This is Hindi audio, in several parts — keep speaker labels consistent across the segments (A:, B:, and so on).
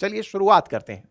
A: चलिए शुरुआत करते हैं।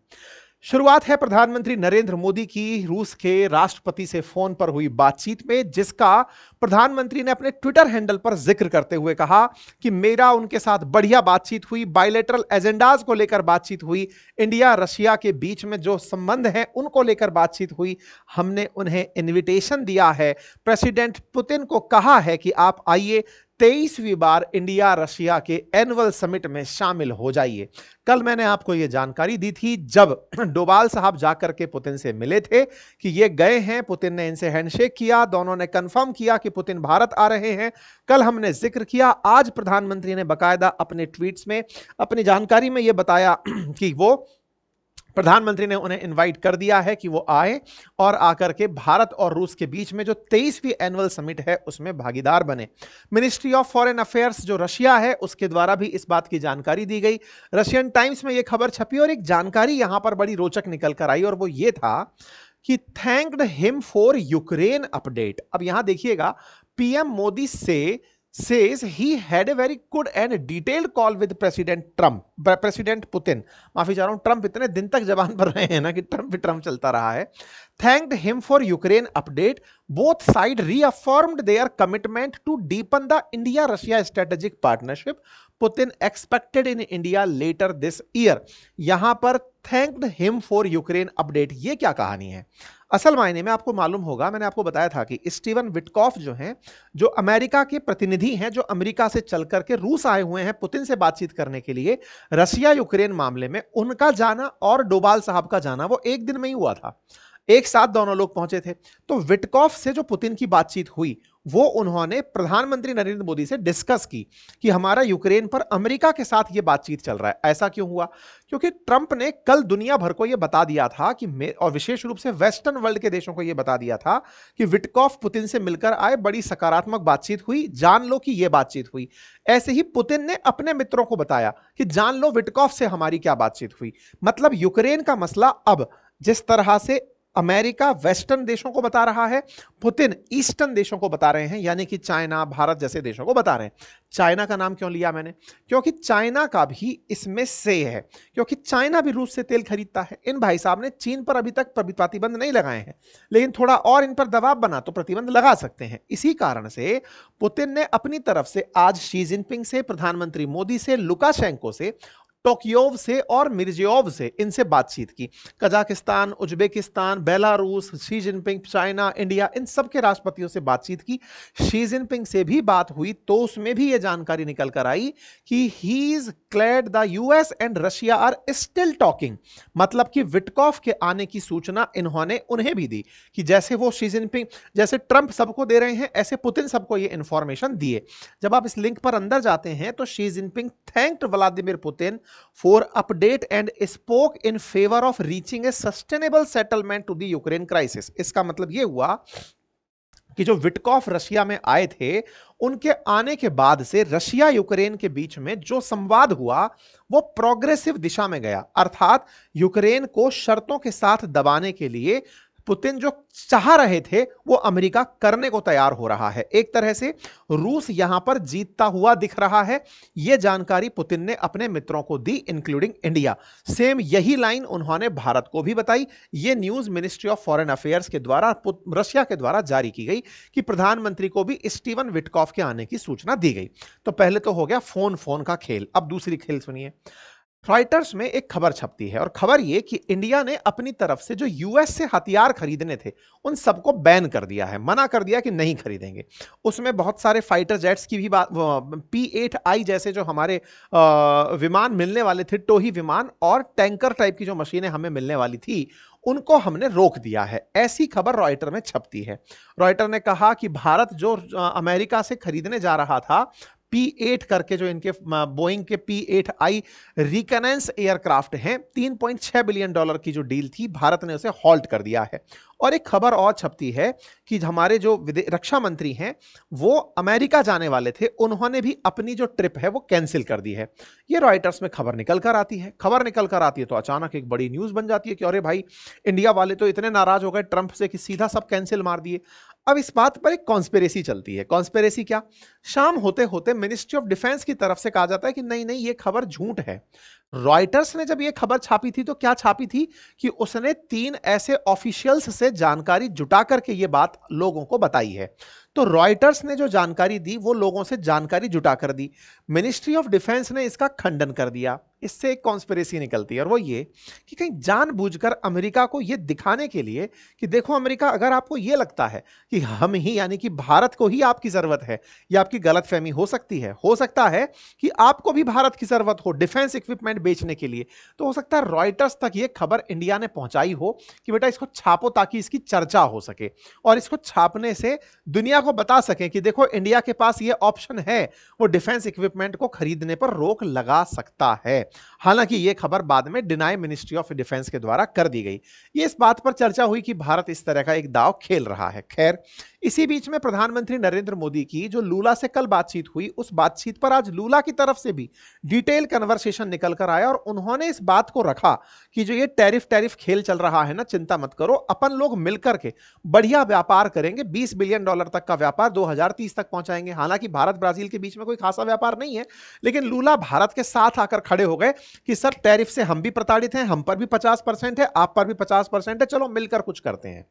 A: शुरुआत है प्रधानमंत्री नरेंद्र मोदी की रूस के राष्ट्रपति से फोन पर हुई बातचीत में, जिसका प्रधानमंत्री ने अपने ट्विटर हैंडल पर जिक्र करते हुए कहा कि मेरा उनके साथ बढ़िया बातचीत हुई, बायलैटरल एजेंडाज को लेकर बातचीत हुई, इंडिया रशिया के बीच में जो संबंध है उनको लेकर बातचीत हुई, हमने उन्हें इनविटेशन दिया है, प्रेसिडेंट पुतिन को कहा है कि आप आइए, 23वीं बार इंडिया रशिया के एनुअल समिट में शामिल हो जाइए। कल मैंने आपको यह जानकारी दी थी जब डोभाल साहब जाकर के पुतिन से मिले थे कि ये गए हैं, पुतिन ने इनसे हैंडशेक किया, दोनों ने कंफर्म किया कि पुतिन भारत आ रहे हैं। कल हमने जिक्र किया, आज प्रधानमंत्री ने बकायदा अपने ट्वीट्स में अपनी जानकारी में यह बताया कि वो प्रधानमंत्री ने उन्हें इनवाइट कर दिया है कि वो आए और आकर के भारत और रूस के बीच में जो 23वीं एनुअल समिट है उसमें भागीदार बने। मिनिस्ट्री ऑफ फॉरेन अफेयर्स जो रशिया है उसके द्वारा भी इस बात की जानकारी दी गई। रशियन टाइम्स में यह खबर छपी और एक जानकारी यहां पर बड़ी रोचक निकल कर आई और वो ये था कि thanked him for Ukraine update. अब यहां देखिएगा, पीएम मोदी से says he had a very good and detailed call with President Putin। माफी चाह रहा हूं, ट्रंप इतने दिन तक जबान पर रहे हैं ना कि ट्रंप चलता रहा है। Thanked him for Ukraine update. Both sides reaffirmed their commitment to deepen the India-Russia strategic partnership. Putin expected in India later this year। यहां पर thanked him for Ukraine update, ये क्या कहानी है? असल मायने में आपको मालूम होगा, मैंने आपको बताया था कि स्टीवन विटकॉफ जो हैं, जो अमेरिका के प्रतिनिधि हैं, जो अमेरिका से चल करके रूस आए हुए हैं पुतिन से बातचीत करने के लिए रशिया यूक्रेन मामले में, उनका जाना और डोभाल साहब का जाना वो एक दिन में ही हुआ था, एक साथ दोनों लोग पहुंचे थे। तो विटकॉफ से जो पुतिन की बातचीत हुई वो उन्होंने प्रधानमंत्री नरेंद्र मोदी से डिस्कस की कि हमारा यूक्रेन पर अमेरिका के साथ ये बातचीत चल रहा है। ऐसा क्यों हुआ? क्योंकि ट्रंप ने कल दुनिया भर को यह बता दिया था कि और विशेष रूप से वेस्टर्न वर्ल्ड के देशों को यह बता दिया था कि विटकॉफ पुतिन से मिलकर आए, बड़ी सकारात्मक बातचीत हुई, जान लो कि यह बातचीत हुई। ऐसे ही पुतिन ने अपने मित्रों को बताया कि जान लो विटकॉफ से हमारी क्या बातचीत हुई। मतलब यूक्रेन का मसला अब जिस तरह से अमेरिका वेस्टर्न देशों को बता रहा है, पुतिन ईस्टर्न देशों को बता रहे हैं, यानी कि चाइना, भारत जैसे देशों को बता रहे हैं। चाइना का नाम क्यों लिया मैंने? क्योंकि चाइना का भी इसमें से है, क्योंकि चाइना भी रूस से तेल खरीदता है। इन भाई साहब ने चीन पर अभी तक प्रतिबंध नहीं लगाए हैं, लेकिन थोड़ा और इन पर दबाव बना तो प्रतिबंध लगा सकते हैं। इसी कारण से पुतिन ने अपनी तरफ से आज शी जिनपिंग से, प्रधानमंत्री मोदी से, लुकाशेंको से, टोक्योव से और मिर्जियोव से, इनसे बातचीत की। Kazakhstan, Uzbekistan, Belarus, Xi Jinping, China, India, इन सब के राष्ट्रपतियों से बातचीत की। शी जिनपिंग से भी बात हुई तो उसमें भी यह जानकारी निकल कर आई कि he is glad the US and Russia are still talking. मतलब कि विटकॉफ के आने की सूचना इन्होंने उन्हें भी दी कि जैसे वो शी जिनपिंग, जैसे ट्रंप सबको दे रहे हैं, ऐसे पुतिन सबको ये इंफॉर्मेशन दिए। जब आप इस लिंक पर अंदर जाते हैं तो Xi Jinping thanked Vladimir Putin for update and spoke in favor of reaching a sustainable settlement to the Ukraine crisis। इसका मतलब यह हुआ कि जो विटकॉफ रशिया में आए थे, उनके आने के बाद से रशिया यूक्रेन के बीच में जो संवाद हुआ वो प्रोग्रेसिव दिशा में गया। अर्थात यूक्रेन को शर्तों के साथ दबाने के लिए पुतिन जो चाह रहे थे वो अमेरिका करने को तैयार हो रहा है। एक तरह से रूस यहां पर जीतता हुआ दिख रहा है। यह जानकारी पुतिन ने अपने मित्रों को दी, इंक्लूडिंग इंडिया। सेम यही लाइन उन्होंने भारत को भी बताई। यह news ministry of foreign affairs के द्वारा रशिया के द्वारा जारी की गई कि प्रधानमंत्री को भी स्टीवन विटकॉफ के आने की सूचना दी गई। तो पहले तो हो गया फोन का खेल। अब दूसरी खेल सुनिए। रॉयटर्स में एक खबर छपती है और खबर यह कि इंडिया ने अपनी तरफ से जो यूएस से हथियार खरीदने थे उन सबको बैन कर दिया है, मना कर दिया कि नहीं खरीदेंगे। उसमें बहुत सारे फाइटर जेट्स की भी बात, P-8I जैसे जो हमारे विमान मिलने वाले थे, टोही विमान, और टैंकर टाइप की जो मशीनें हमें मिलने वाली थी, उनको हमने रोक दिया है। ऐसी खबर रॉयटर में छपती है। रॉयटर ने कहा कि भारत जो अमेरिका से खरीदने जा रहा था P-8 करके, जो इनके बोइंग के P-8I रिकनेंस एयरक्राफ्ट हैं, $3.6 बिलियन की जो डील थी, भारत ने उसे हॉल्ट कर दिया है। और एक खबर और छपती है कि हमारे जो रक्षा मंत्री हैं वो अमेरिका जाने वाले थे, उन्होंने भी अपनी जो ट्रिप है वो कैंसिल कर दी है। ये रॉयटर्स में खबर निकल कर आती है। खबर निकल कर आती है तो अचानक एक बड़ी न्यूज बन जाती है कि अरे भाई, इंडिया वाले तो इतने नाराज हो गए ट्रंप से कि सीधा सब कैंसिल मार दिए। अब इस बात पर एक कॉन्स्पिरेसी चलती है। कॉन्स्पिरेसी क्या? शाम होते होते मिनिस्ट्री ऑफ डिफेंस की तरफ से कहा जाता है कि नहीं नहीं, ये खबर झूठ है। रॉयटर्स ने जब यह खबर छापी थी तो क्या छापी थी कि उसने 3 ऐसे ऑफिशियल्स से जानकारी जुटा करके यह बात लोगों को बताई है। तो रॉयटर्स ने जो जानकारी दी वो लोगों से जानकारी जुटा कर दी। मिनिस्ट्री ऑफ डिफेंस ने इसका खंडन कर दिया। इससे एक कॉन्स्पिरेसी निकलती है और वो ये कि कहीं जानबूझकर अमेरिका को यह दिखाने के लिए कि देखो अमेरिका, अगर आपको यह लगता है कि हम ही यानी कि भारत को ही आपकी जरूरत है, यह आपकी गलतफहमी हो सकती है। हो सकता है कि आपको भी भारत की जरूरत हो डिफेंस इक्विपमेंट बेचने के लिए। तो हो सकता है रॉयटर्स तक यह खबर इंडिया ने पहुंचाई हो कि बेटा इसको छापो ताकि इसकी चर्चा हो सके और इसको छापने से दुनिया को बता सकें कि देखो इंडिया के पास यह ऑप्शन है, वो डिफेंस इक्विपमेंट को खरीदने पर रोक लगा सकता है। हालांकि यह खबर बाद में डिनाई मिनिस्ट्री ऑफ डिफेंस के द्वारा कर दी गई। ये इस बात पर चर्चा हुई कि भारत इस तरह का एक दांव खेल रहा है। खैर, इसी बीच में प्रधानमंत्री नरेंद्र मोदी की जो लूला से कल बातचीत हुई, उस बातचीत पर आज लूला की तरफ से भी डिटेल कन्वर्सेशन निकल कर आया और उन्होंने इस बात को रखा कि जो ये टैरिफ खेल चल रहा है ना, चिंता मत करो, अपन लोग मिलकर के बढ़िया व्यापार करेंगे, $20 बिलियन तक का व्यापार 2030 तक पहुंचाएंगे। हालांकि भारत ब्राजील के बीच में कोई खासा व्यापार नहीं है, लेकिन लूला भारत के साथ आकर खड़े हो गए कि सर टैरिफ से हम भी प्रताड़ित हैं, हम पर भी 50% है, आप पर भी 50% है, चलो मिलकर कुछ करते हैं।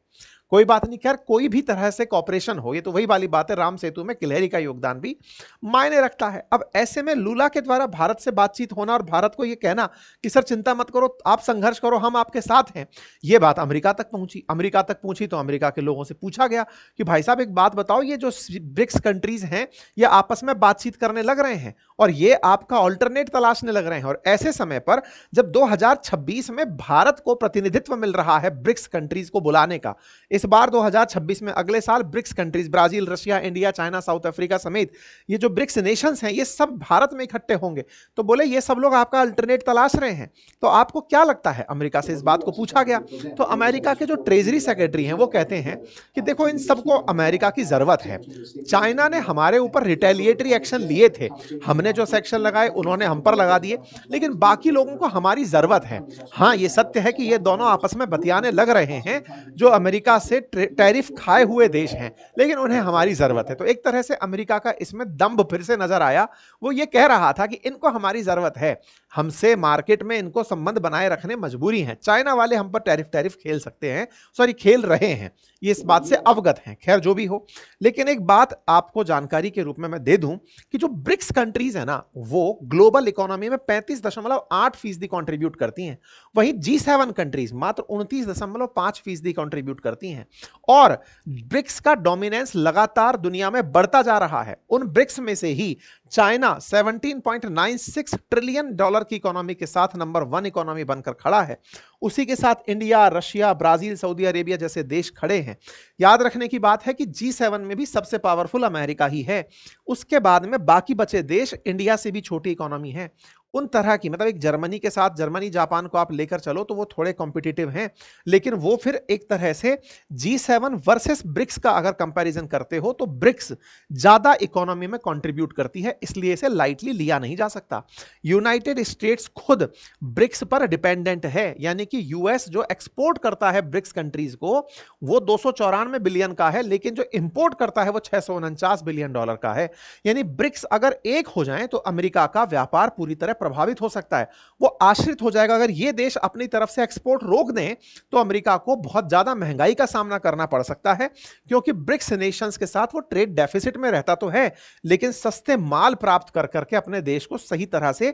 A: कोई बात नहीं, खैर कोई भी तरह से कॉपरेशन हो, ये तो वही वाली बात है, राम सेतु में गिलहरी का योगदान भी मायने रखता है। अब ऐसे में लूला के द्वारा भारत से बातचीत होना और भारत को यह कहना कि सर चिंता मत करो, आप संघर्ष करो, हम आपके साथ हैं, यह बात अमेरिका तक पहुंची। अमेरिका तक पहुंची तो अमेरिका के लोगों से पूछा गया कि भाई साहब एक बात बताओ, ये जो ब्रिक्स कंट्रीज हैं ये आपस में बातचीत करने लग रहे हैं और ये आपका ऑल्टरनेट तलाशने लग रहे हैं, और ऐसे समय पर जब 2026 में भारत को प्रतिनिधित्व मिल रहा है ब्रिक्स कंट्रीज को बुलाने का, इस बार 2026 में, अगले साल BRICS countries Brazil, Russia, India, China, South Africa समेत ये जो ब्रिक्स नेशंस हैं ये सब भारत में इकट्ठे होंगे। तो बोले ये सब लोग आपका अल्टरनेट तलाश रहे हैं, तो आपको क्या लगता है? अमेरिका से इस बात को पूछा गया तो अमेरिका के जो ट्रेजरी सेक्रेटरी हैं वो कहते हैं कि देखो इन सबको अमेरिका की जरूरत है। चाइना ने हमारे ऊपर रिटेलिएटरी एक्शन लिए थे, हमने जो सेक्शन लगाए उन्होंने हम पर लगा दिए, लेकिन बाकी लोगों को हमारी जरूरत है। हाँ, ये सत्य है कि ये दोनों आपस में बतियाने लग रहे हैं, जो अमेरिका से टैरिफ खाए हुए देश हैं, लेकिन उन्हें हमारी जरूरत है। तो एक तरह से अमेरिका का इसमें दम्भ फिर से नजर आया। वो ये कह रहा था कि इनको हमारी जरूरत है, हमसे मार्केट में इनको संबंध बनाए रखने मजबूरी है, चाइना वाले हम पर टैरिफ खेल सकते हैं, सॉरी खेल रहे हैं, ये इस बात से अवगत हैं। खैर जो भी हो, लेकिन एक बात आपको जानकारी के रूप में मैं दे दूं कि जो ब्रिक्स कंट्रीज है ना, वो ग्लोबल इकोनॉमी में 35.8% कंट्रीब्यूट करती हैं, वहीं G7 कंट्रीज मात्र 29.5% कंट्रीब्यूट करती हैं। और ब्रिक्स का डोमिनेंस लगातार दुनिया में बढ़ता जा रहा है। उन ब्रिक्स में से ही चाइना $17.96 ट्रिलियन की इकोनॉमी के साथ नंबर 1 इकोनॉमी बनकर खड़ा है। उसी के साथ India, Russia, Brazil, Saudi Arabia जैसे देश खड़े हैं। याद रखने की बात है कि G7 में भी सबसे पावरफुल अमेरिका ही है, उसके बाद में बाकी बचे देश इंडिया से भी छोटी इकोनॉमी है। उन तरह की, मतलब एक जर्मनी के साथ, जर्मनी जापान को आप लेकर चलो तो वो थोड़े कॉम्पिटिटिव हैं, लेकिन वो फिर एक तरह से G7 वर्सेस ब्रिक्स का अगर कंपैरिजन करते हो तो ब्रिक्स ज्यादा इकोनॉमी में कंट्रीब्यूट करती है, इसलिए इसे लाइटली लिया नहीं जा सकता। यूनाइटेड स्टेट्स खुद ब्रिक्स पर डिपेंडेंट है, यानी कि यूएस जो एक्सपोर्ट करता है ब्रिक्स कंट्रीज को वो 294 बिलियन का है, लेकिन जो इंपोर्ट करता है वो $649 बिलियन का है। यानी ब्रिक्स अगर एक हो जाए तो अमेरिका का व्यापार पूरी तरह प्रभावित हो सकता है, वो आश्रित हो जाएगा। अगर ये देश अपनी तरफ से एक्सपोर्ट रोक दें तो अमेरिका को बहुत ज्यादा महंगाई का सामना करना पड़ सकता है, क्योंकि ब्रिक्स नेशंस के साथ वो ट्रेड डेफिसिट में रहता तो है, लेकिन सस्ते माल प्राप्त कर करके अपने देश को सही तरह से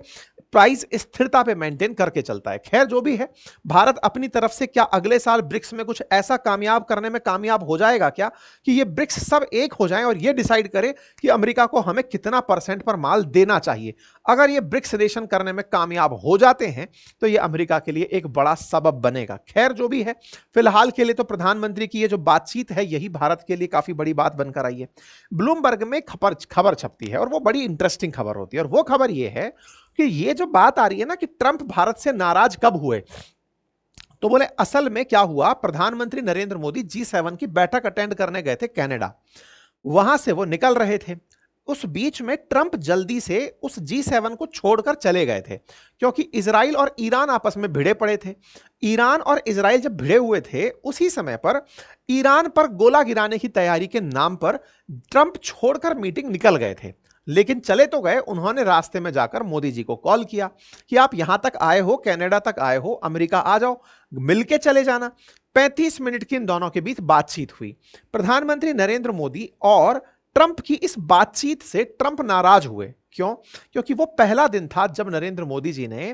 A: प्राइस स्थिरता पे मेंटेन करके चलता है। खैर जो भी है, भारत अपनी तरफ से क्या अगले साल ब्रिक्स में कुछ ऐसा कामयाब करने में कामयाब हो जाएगा क्या कि ये ब्रिक्स सब एक हो जाएं और ये डिसाइड करे कि अमेरिका को हमें कितना % पर माल देना चाहिए? अगर ये ब्रिक्स नेशन करने में कामयाब हो जाते हैं तो ये अमेरिका के लिए एक बड़ा सबब बनेगा। खैर जो भी है, फिलहाल के लिए तो प्रधानमंत्री की ये जो बातचीत है यही भारत के लिए काफी बड़ी बात बनकर आई है। ब्लूमबर्ग में खबर छपती है और वो बड़ी इंटरेस्टिंग खबर होती है, और वो खबर ये है कि ये जो बात आ रही है ना कि ट्रंप भारत से नाराज कब हुए, तो बोले असल में क्या हुआ, प्रधानमंत्री नरेंद्र मोदी G7 की बैठक अटेंड करने गए थे कनाडा, वहां से वो निकल रहे थे। उस बीच में ट्रंप जल्दी से उस G7 को छोड़कर चले गए थे, क्योंकि इजराइल और ईरान आपस में भिड़े पड़े थे। ईरान और इजराइल जब भिड़े हुए थे, उसी समय पर ईरान पर गोला गिराने की तैयारी के नाम पर ट्रंप छोड़कर मीटिंग निकल गए थे। लेकिन चले तो गए, उन्होंने रास्ते में जाकर मोदी जी को कॉल किया कि आप यहां तक आए हो, कनाडा तक आए हो, अमेरिका आ जाओ, मिलके चले जाना। 35 मिनट की इन दोनों के बीच बातचीत हुई। प्रधानमंत्री नरेंद्र मोदी और ट्रंप की इस बातचीत से ट्रंप नाराज हुए। क्यों? क्योंकि वो पहला दिन था जब नरेंद्र मोदी जी ने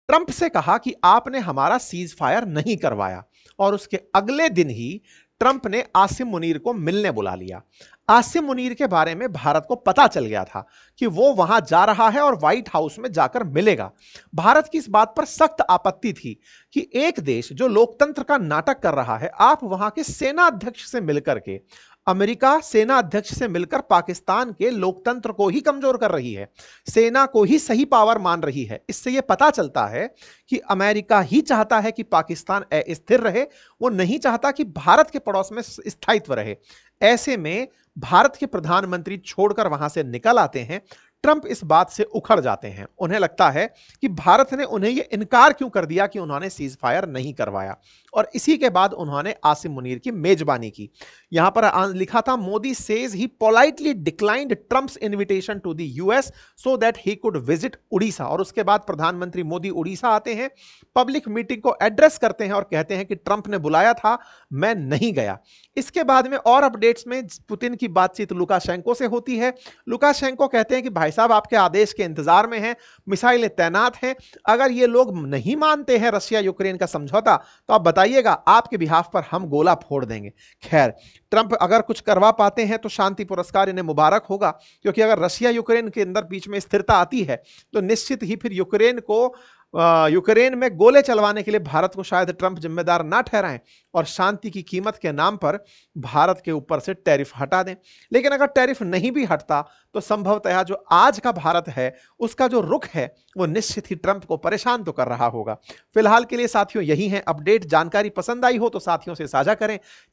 A: ट्रंप से कहा कि आपने हमारा सीज फायर नहीं करवाया, और उसके अगले दिन ही ट्रंप ने आसिम मुनीर को मिलने बुला लिया। आसिम मुनीर के बारे में भारत को पता चल गया था कि वो वहां जा रहा है और व्हाइट हाउस में जाकर मिलेगा। भारत की इस बात पर सख्त आपत्ति थी कि एक देश जो लोकतंत्र का नाटक कर रहा है, आप वहां के सेना अध्यक्ष से मिलकर के, अमेरिका सेना अध्यक्ष से मिलकर पाकिस्तान के लोकतंत्र को ही कमजोर कर रही है, सेना को ही सही पावर मान रही है। इससे यह पता चलता है कि अमेरिका ही चाहता है कि पाकिस्तान अस्थिर रहे, वो नहीं चाहता कि भारत के पड़ोस में स्थायित्व रहे। ऐसे में भारत के प्रधानमंत्री छोड़कर वहां से निकल आते हैं। ट्रंप इस बात से उखड़ जाते हैं। उन्हें लगता है कि भारत ने उन्हें यह इनकार क्यों कर दिया कि उन्होंने सीज फायर नहीं करवाया, और इसी के बाद उन्होंने आसिम मुनीर की मेजबानी की। यहां पर लिखा था, Modi says he politely declined Trump's invitation to the US so that he could visit Orissa. और उसके बाद प्रधानमंत्री मोदी उड़ीसा आते हैं, पब्लिक मीटिंग को एड्रेस करते हैं और कहते हैं कि ट्रंप ने बुलाया था, मैं नहीं गया। इसके बाद में और अपडेट्स में पुतिन की बातचीत लुकाशेंको से होती है। लुकाशेंको कहते हैं कि भाई साहब, आपके आदेश के इंतजार में हैं, मिसाइलें तैनात हैं, अगर ये लोग नहीं मानते हैं रशिया यूक्रेन का समझौता तो आप बताइएगा, आपके बिहाफ पर हम गोला फोड़ देंगे। खैर, ट्रंप अगर कुछ करवा पाते हैं तो शांति पुरस्कार इन्हें मुबारक होगा, क्योंकि अगर रशिया यूक्रेन के अंदर बीच में स्थिरता आती है तो निश्चित ही फिर यूक्रेन में गोले चलवाने के लिए भारत को शायद ट्रंप जिम्मेदार ना ठहराएं और शांति की कीमत के नाम पर भारत के ऊपर से टैरिफ हटा दें। लेकिन अगर टैरिफ नहीं भी हटता तो संभवतः जो आज का भारत है उसका जो रुख है वो निश्चित ही ट्रंप को परेशान तो कर रहा होगा। फिलहाल के लिए साथियों यही है अपडेट। जानकारी पसंद आई हो तो साथियों से साझा करें।